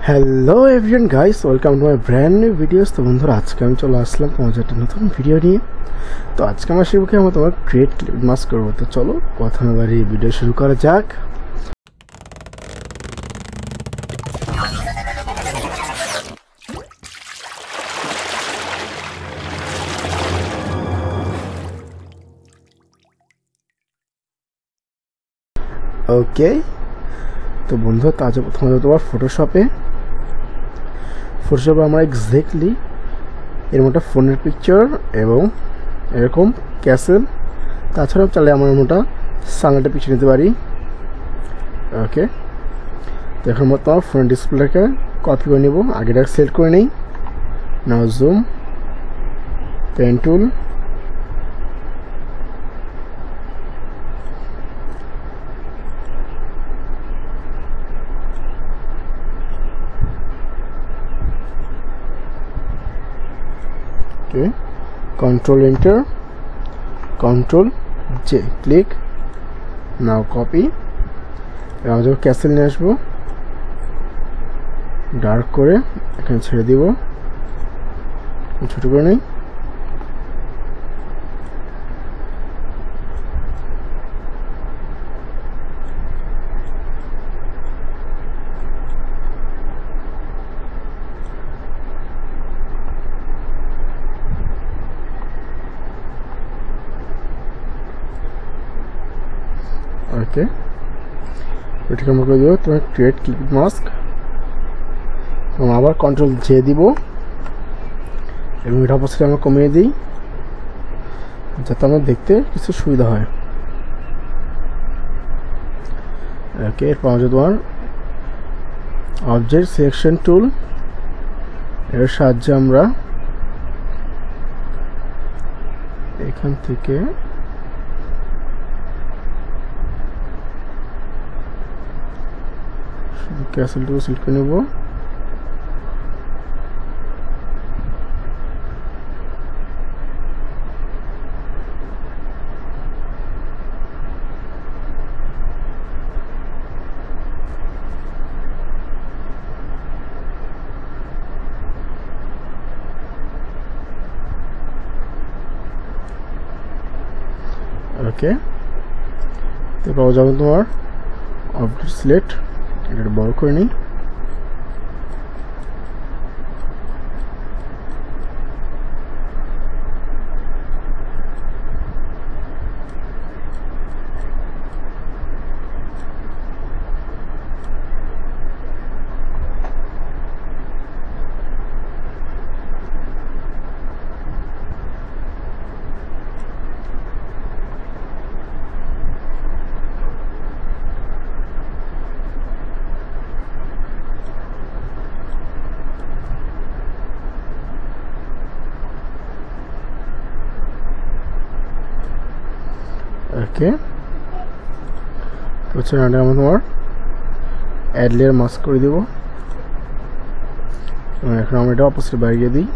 Hello everyone guys, welcome to my brand new videos. তো বন্ধুরা, আজকে আমি চলে আসলাম তোমার একটা নতুন ভিডিও নিয়ে। তো আজকে আমার শিখবো আমরা তোমার ক্রিয়েট ক্লিপ মাস্ক করবো। তো চলো কথা না বাড়িয়ে ভিডিও শুরু করা যাক। ওকে, তো বন্ধু তাজ প্রথমে তোমার ফটোশপে আমরা এক্স্যাক্টলি এর মতো ফোনের পিকচার এবং এরকম ক্যাসেল, তাছাড়াও চাইলে আমার মোটা সানলাইটের পিকচার নিতে পারি। ওকে, তো এখন তোমার ফোনের ডিসপ্লেটাকে কপি করে নেব। আগেটাকে সিলেক্ট করে নিই। Now zoom, pen tool, control enter, control J, click, now copy। আমরা যখন ক্যাসেল নিয়ে আসবো, ডার্ক করে এখানে ছেড়ে দিব, ছোট করে নেই। ওকে, এটাকে আমরা করে দেবো তোমার ক্রিয়েট ক্লিপ মাস্ক। এবং আবার কন্ট্রোল জে দিব এবং এটা অবশ্যই আমরা কমিয়ে দিই যাতে আমার দেখতে কিছু সুবিধা হয়। ওকে, এরপর হচ্ছে তোমার অবজেক্ট সিলেকশন টুল, এর সাহায্যে আমরা এখান থেকে শুধু ক্যাসেলটুকু সিলেক্ট করে নেব। ওকে, তারপর যাবে তোমার অবজেক্ট সিলেক্ট, এটা বড় করে নিই। ওকে, হচ্ছে আমরা তোমার অ্যাড লেয়ার মাস্ক করে দেবো। এখন আমরা এটা অপোজিট বাড়িয়ে দিই।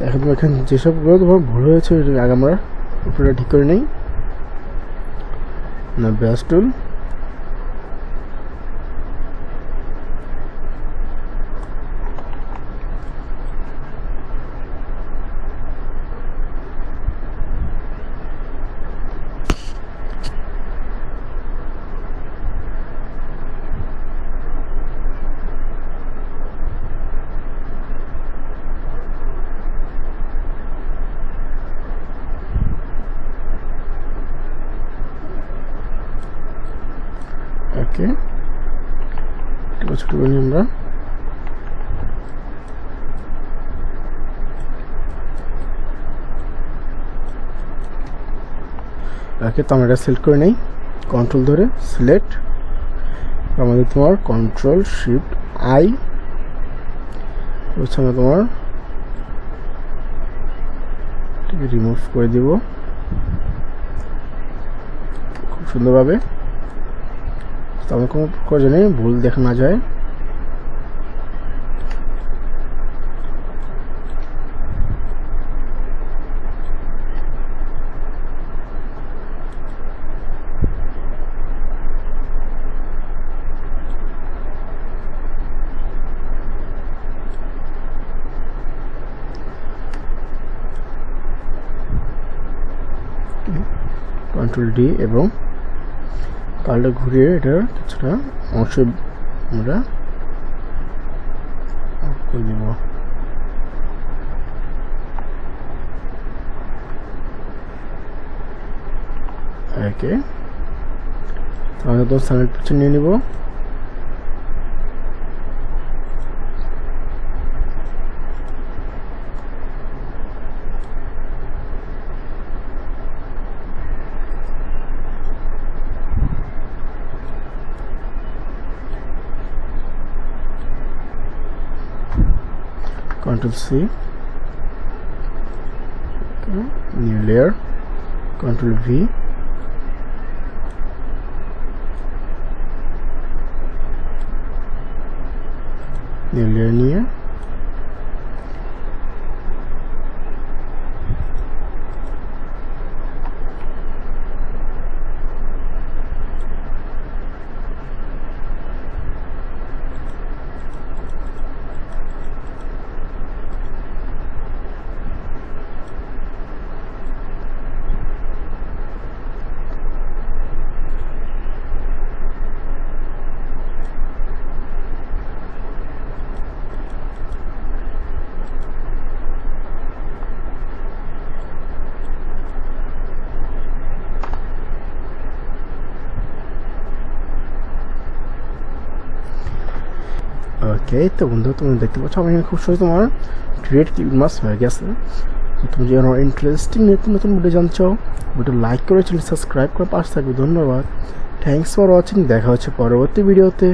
এখন তুমি এখানে যেসবগুলো তোমার ভুল হয়েছে আগে আমরা উপরে ঠিক করে নিই। না ব্রাশ টুল, ওকে, ছোট করে আমরা ওকে, তো আমরা এটা সিলেক্ট করে নেই। কন্ট্রোল ধরে সিলেক্ট, আমাদের তোমার কন্ট্রোল শিফট আই হচ্ছে আমরা তোমার রিমুভ করে দিব খুব সুন্দরভাবে, তবে কোনো প্রয়োজনে ভুল দেখা না যায়। কন্ট্রোল ডি এবং কালটা ঘুরিয়ে এটার কিছুটা অংশ আমরা করে দিব। ওকে, তাহলে তো সামনের পিছন নিয়ে নিব। Ctrl C, okay, new layer, Ctrl V, new layer নিয়ে ওকে। তো বন্ধু তুমি দেখতে পাচ্ছ আমি এখানে খুব সহজে তোমার ক্রিয়েট কিউব মাস হয়ে গেছে। তুমি যদি আমার ইন্টারেস্টিং নতুন নতুন ভিডিও জানতে চাও ভিডিও লাইক করে চ্যানেল সাবস্ক্রাইব করে পাশে থাকবে। ধন্যবাদ, থ্যাংকস ফর ওয়াচিং। দেখা হচ্ছে পরবর্তী ভিডিওতে।